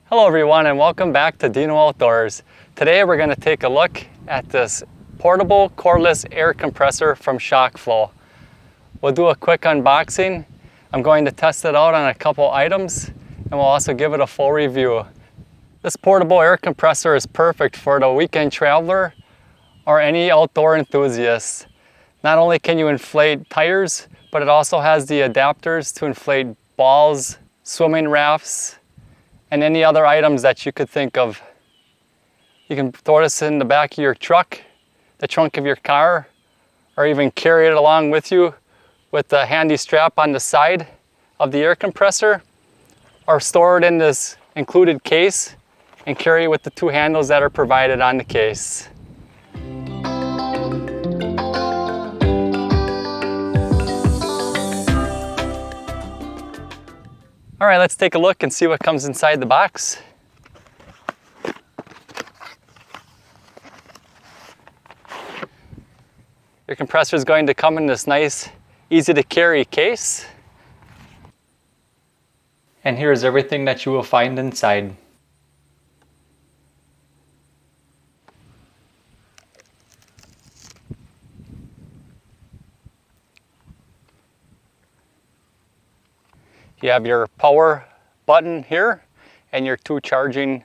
Hello everyone and welcome back to Deano Outdoors. Today we're going to take a look at this portable cordless air compressor from ShockFlo. We'll do a quick unboxing. I'm going to test it out on a couple items and we'll also give it a full review. This portable air compressor is perfect for the weekend traveler or any outdoor enthusiast. Not only can you inflate tires, but it also has the adapters to inflate balls, swimming rafts, and any other items that you could think of. You can throw this in the back of your truck, the trunk of your car, or even carry it along with you with a handy strap on the side of the air compressor, or store it in this included case and carry it with the two handles that are provided on the case. All right, let's take a look and see what comes inside the box. Your compressor is going to come in this nice, easy to carry case. And here's everything that you will find inside. You have your power button here and your two charging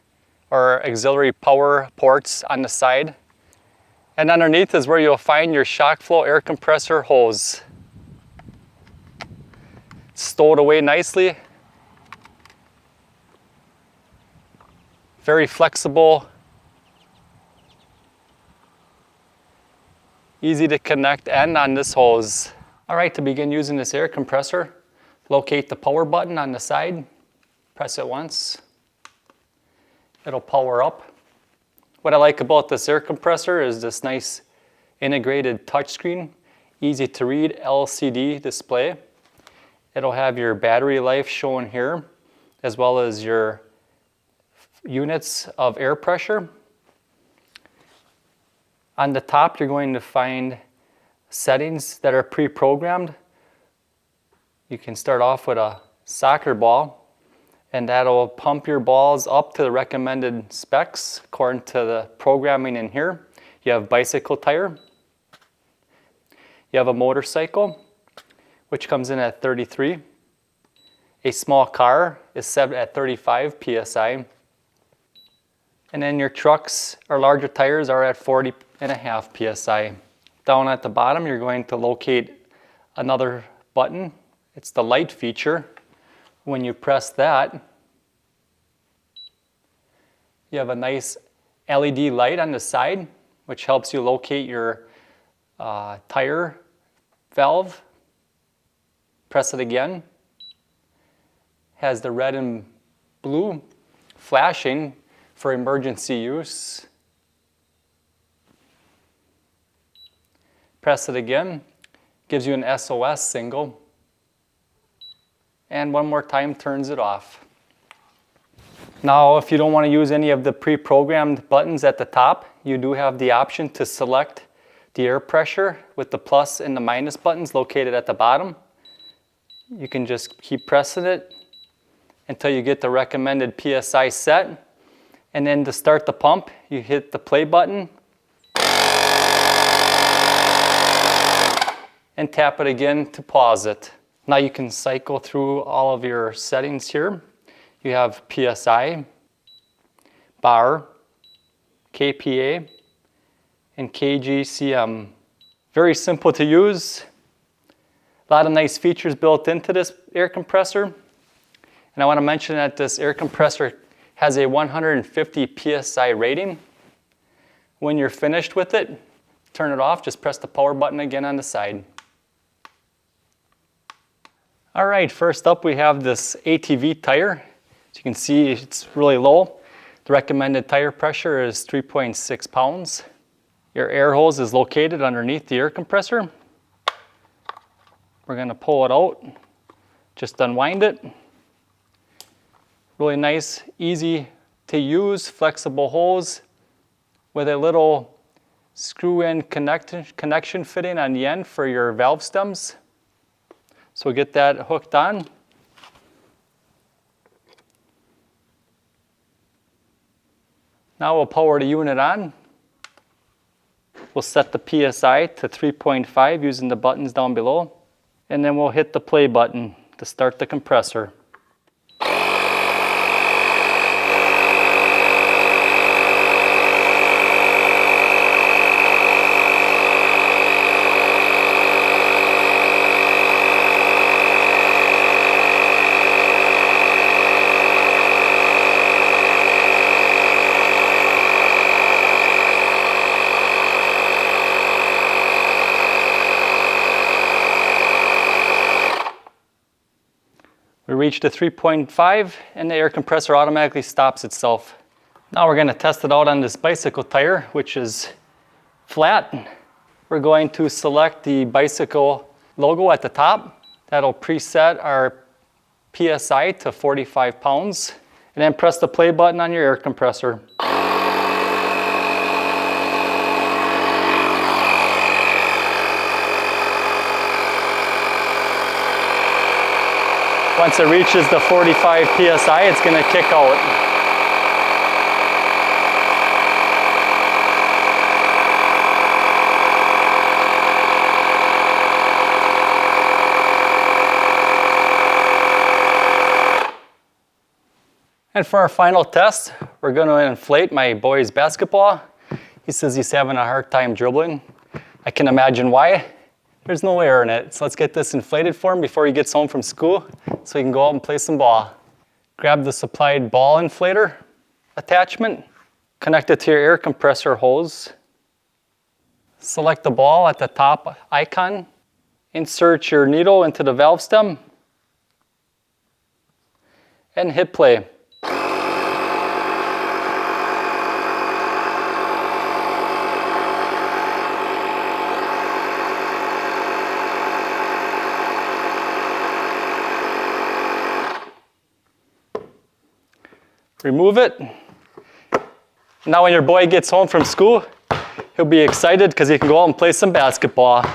or auxiliary power ports on the side. And underneath is where you'll find your ShockFlo air compressor hose. Stowed away nicely. Very flexible. Easy to connect end on this hose. All right, to begin using this air compressor, locate the power button on the side, press it once, it'll power up. What I like about this air compressor is this nice integrated touchscreen, easy to read LCD display. It'll have your battery life shown here, as well as your units of air pressure. On the top, you're going to find settings that are pre-programmed. You can start off with a soccer ball, and that'll pump your balls up to the recommended specs according to the programming in here. You have bicycle tire. You have a motorcycle, which comes in at 33. A small car is set at 35 psi. And then your trucks or larger tires are at 40.5 psi. Down at the bottom, you're going to locate another button. It's the light feature. When you press that, you have a nice LED light on the side, which helps you locate your tire valve. Press it again. Has the red and blue flashing for emergency use. Press it again. Gives you an SOS signal. And one more time turns it off. Now, if you don't want to use any of the pre-programmed buttons at the top, you do have the option to select the air pressure with the plus and the minus buttons located at the bottom. You can just keep pressing it until you get the recommended PSI set. And then to start the pump, you hit the play button and tap it again to pause it. Now you can cycle through all of your settings here. You have PSI, bar, KPA, and KGCM. Very simple to use. A lot of nice features built into this air compressor. And I want to mention that this air compressor has a 150 PSI rating. When you're finished with it, turn it off, just press the power button again on the side. All right, first up we have this ATV tire. As you can see, it's really low. The recommended tire pressure is 3.6 pounds. Your air hose is located underneath the air compressor. We're gonna pull it out, just unwind it. Really nice, easy to use, flexible hose with a little screw-in connection fitting on the end for your valve stems. So get that hooked on. Now we'll power the unit on. We'll set the PSI to 3.5 using the buttons down below. And then we'll hit the play button to start the compressor. We reached the 3.5 and the air compressor automatically stops itself. Now we're going to test it out on this bicycle tire, which is flat. We're going to select the bicycle logo at the top. That'll preset our PSI to 45 pounds. And then press the play button on your air compressor. Once it reaches the 45 PSI, it's going to kick out. And for our final test, we're going to inflate my boy's basketball. He says he's having a hard time dribbling. I can imagine why. There's no air in it, so let's get this inflated for him before he gets home from school so he can go out and play some ball. Grab the supplied ball inflator attachment, connect it to your air compressor hose. Select the ball at the top icon, insert your needle into the valve stem, and hit play. Remove it. Now when your boy gets home from school, he'll be excited because he can go out and play some basketball.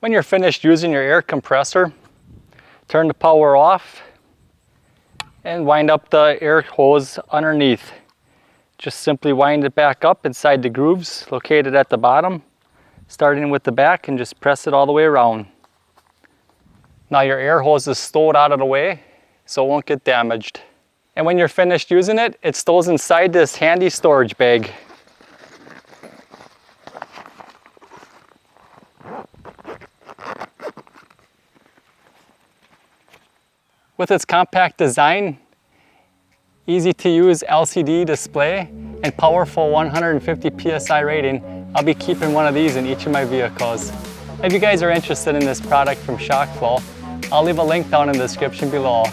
When you're finished using your air compressor, turn the power off and wind up the air hose underneath. Just simply wind it back up inside the grooves located at the bottom, starting with the back, and just press it all the way around. Now your air hose is stowed out of the way, so it won't get damaged. And when you're finished using it, it stows inside this handy storage bag. With its compact design, easy to use LCD display, and powerful 150 PSI rating, I'll be keeping one of these in each of my vehicles. If you guys are interested in this product from ShockFlo, I'll leave a link down in the description below.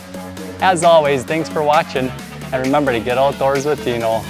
As always, thanks for watching, and remember to get outdoors with Deano.